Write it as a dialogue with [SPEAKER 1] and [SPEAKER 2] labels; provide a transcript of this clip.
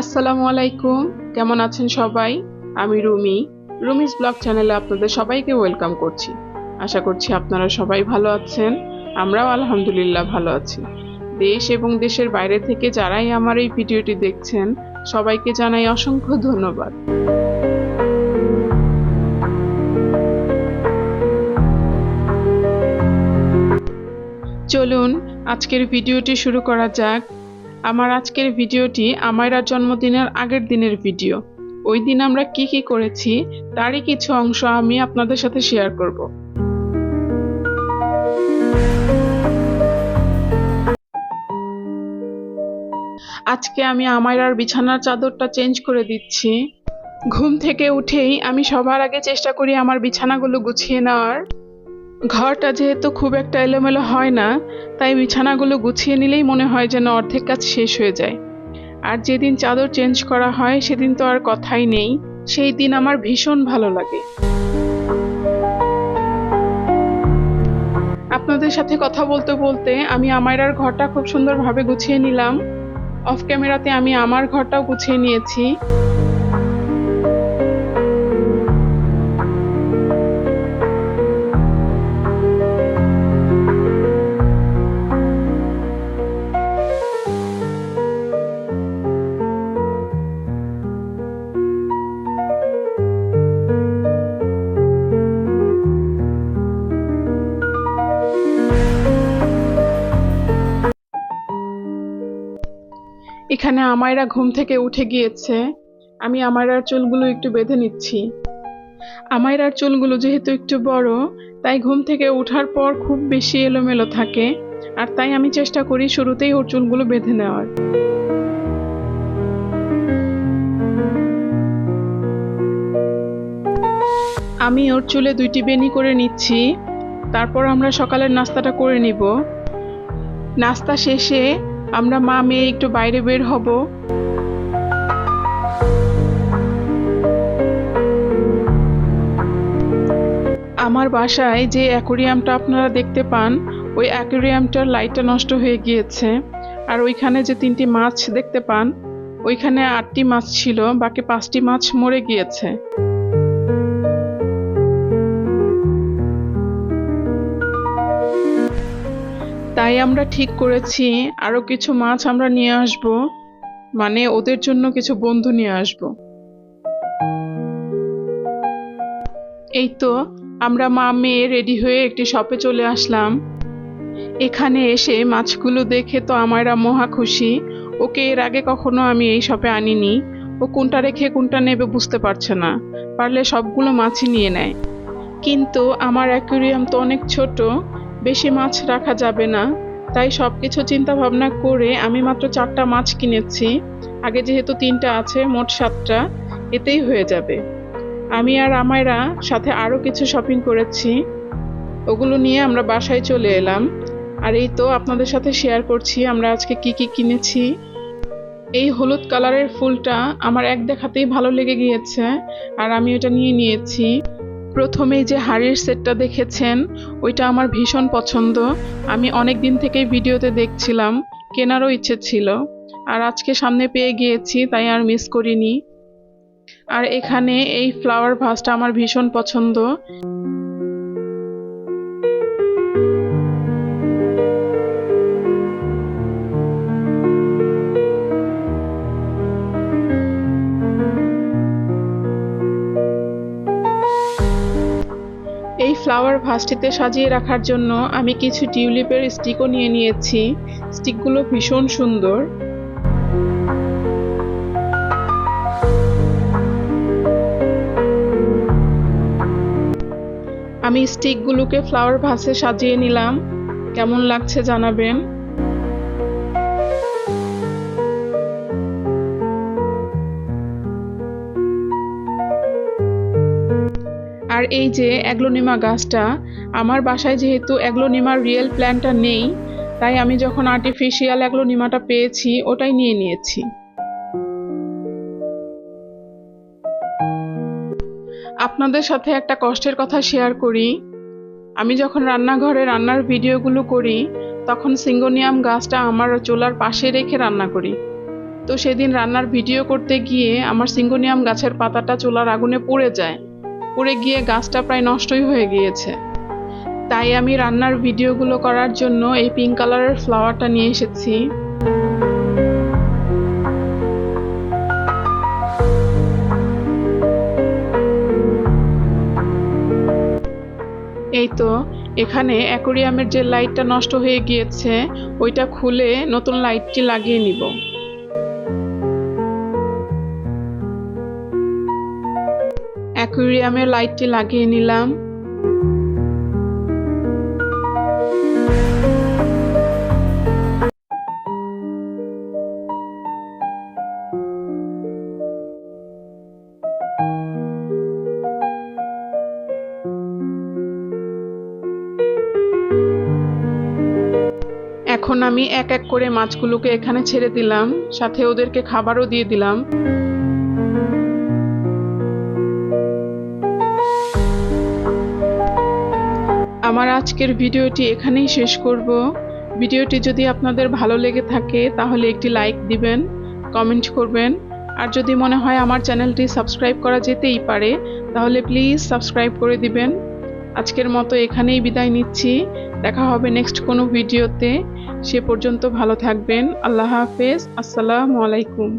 [SPEAKER 1] আসসালামু আলাইকুম, কেমন আছেন সবাই? আমি রুমিস ব্লগ চ্যানেলে আপনাদের সবাইকে ওয়েলকাম করছি। আশা করছি আপনারা সবাই ভালো আছেন। আমরাও আলহামদুলিল্লাহ ভালো আছি। দেশ এবং দেশের বাইরে থেকে যারাই আমার এই ভিডিওটি দেখছেন, সবাইকে জানাই অসংখ্য ধন্যবাদ। চলুন আজকের ভিডিওটি শুরু করা যাক। আমার আজকের ভিডিওটি আমায়রার জন্মদিনের আগের দিনের ভিডিও। ওই দিন আমরা কি কি করেছি তারই কিছু অংশ আমি আপনাদের সাথে শেয়ার করব। আজকে আমি আমায়রার বিছানার চাদরটা চেঞ্জ করে দিচ্ছি। ঘুম থেকে উঠেই আমি সবার আগে চেষ্টা করি আমার বিছানাগুলো গুছিয়ে নেওয়ার। ঘরটা যেহেতু খুব একটা এলোমেলো হয় না, তাই বিছানাগুলো গুছিয়ে নিলেই মনে হয় যেন অর্ধেক কাজ শেষ হয়ে যায়। আর যেদিন চাদর চেঞ্জ করা হয় সেদিন তো আর কথাই নেই, সেই দিন আমার ভীষণ ভালো লাগে। আপনাদের সাথে কথা বলতে বলতে আমি আমায়রার ঘরটা খুব সুন্দরভাবে গুছিয়ে নিলাম। অফ ক্যামেরাতে আমি আমার ঘরটাও গুছিয়ে নিয়েছি। এখানে আমায়রা ঘুম থেকে উঠে গিয়েছে। আমি আমায়রার চুলগুলো একটু বেঁধে নিচ্ছি। আমায়রার চুলগুলো যেহেতু একটু বড়, তাই ঘুম থেকে ওঠার পর খুব বেশি এলোমেলো থাকে, আর তাই আমি চেষ্টা করি শুরুতেই ওর চুলগুলো বেঁধে নেওয়ার। আমি ওর চুলে 2টি বেনি করে নিচ্ছি। তারপর আমরা সকালের নাস্তাটা করে নিব। নাস্তা শেষে আমরা মা মেয়ে একটু বাইরে বের হব। আমার বাসায় যে অ্যাকোরিয়ামটা আপনারা দেখতে পান, ওই অ্যাকোরিয়ামটার লাইটটা নষ্ট হয়ে গিয়েছে। আর ওইখানে যে 3টি মাছ দেখতে পান, ওইখানে 8টি মাছ ছিল, বাকি 5টি মাছ মরে গিয়েছে। তাই আমরা ঠিক করেছি আরো কিছু মাছ আমরা নিয়ে আসব, মানে ওদের জন্য কিছু বন্ধু নিয়ে আসব। এই তো আমরা মা মেয়ে রেডি হয়ে একটি শপে চলে আসলাম। এখানে এসে মাছগুলো দেখে তো আমায়রা মহা খুশি। ওকে এর আগে কখনো আমি এই শপে আনিনি। ও কোনটা রেখে কোনটা নেবে বুঝতে পারছে না, পারলে সবগুলো মাছই নিয়ে নেয়। কিন্তু আমার অ্যাকুরিয়াম তো অনেক ছোট, বেশি মাছ রাখা যাবে না। তাই সবকিছু চিন্তা ভাবনা করে আমি মাত্র 4টা মাছ কিনেছি। আগে যেহেতু 3টা আছে, মোট 7টা, এতেই হয়ে যাবে। আমি আর আমায়রা সাথে আরো কিছু শপিং করেছি, ওগুলো নিয়ে আমরা বাসায় চলে এলাম। আর এই তো আপনাদের সাথে শেয়ার করছি আমরা আজকে কি কি কিনেছি। এই হলুদ কালারের ফুলটা আমার এক দেখাতেই ভালো লেগে গিয়েছে, আর আমি ওটা নিয়ে নিয়েছি। প্রথমেই যে হাড়ির সেটটা দেখেছেন, ওইটা আমার ভীষণ পছন্দ। আমি অনেক দিন থেকেই ভিডিওতে দেখছিলাম, কেনারও ইচ্ছে ছিল, আর আজকে সামনে পেয়ে গিয়েছি, তাই আর মিস করিনি। আর এখানে এই ফ্লাওয়ার ভাসটা আমার ভীষণ পছন্দ। এই ফ্লাওয়ার ভাসটিতে সাজিয়ে রাখার জন্য আমি কিছু টিউলিপের স্টিকও নিয়ে নিয়েছি। স্টিকগুলো ভীষণ সুন্দর। আমি স্টিকগুলোকে ফ্লাওয়ার ভাসে সাজিয়ে নিলাম। কেমন লাগছে জানাবেন। আর এই যে অ্যাগ্লোনিমা গাছটা, আমার বাসায় যেহেতু অ্যাগ্লোনিমার রিয়েল প্ল্যান্টটা নেই, তাই আমি যখন আর্টিফিশিয়াল অ্যাগ্লোনিমাটা পেয়েছি ওটাই নিয়ে নিয়েছি। আপনাদের সাথে একটা কষ্টের কথা শেয়ার করি। আমি যখন রান্নাঘরে রান্নার ভিডিওগুলো করি, তখন সিঙ্গোনিয়াম গাছটা আমার চুলার পাশে রেখে রান্না করি। তো সেদিন রান্নার ভিডিও করতে গিয়ে আমার সিঙ্গোনিয়াম গাছের পাতাটা চুলার আগুনে পুড়ে যায়। পুড়ে গিয়ে গাছটা প্রায় নষ্টই হয়ে গিয়েছে। তাই আমি রান্নার ভিডিওগুলো করার জন্য এই পিঙ্ক কালারের ফ্লাওয়ারটা নিয়ে এসেছি। এই তো এখানে অ্যাকোরিয়ামের যে লাইটটা নষ্ট হয়ে গিয়েছে ওইটা খুলে নতুন লাইটটি লাগিয়ে নিব। অ্যাকোরিয়ামের লাইটটি লাগিয়ে নিলাম। এখন আমি এক এক করে মাছগুলোকে এখানে ছেড়ে দিলাম, সাথে ওদেরকে খাবারও দিয়ে দিলাম। আমার আজকের ভিডিওটি এখানেই শেষ করব। ভিডিওটি যদি আপনাদের ভালো লেগে থাকে তাহলে একটি লাইক দিবেন, কমেন্ট করবেন, আর যদি মনে হয় আমার চ্যানেলটি সাবস্ক্রাইব করা যেতেই পারে তাহলে প্লিজ সাবস্ক্রাইব করে দিবেন। আজকের মতো এখানেই বিদায় নিচ্ছি। দেখা হবে নেক্সট কোনো ভিডিওতে। সে পর্যন্ত ভালো থাকবেন। আল্লাহ হাফেজ। আসসালামু আলাইকুম।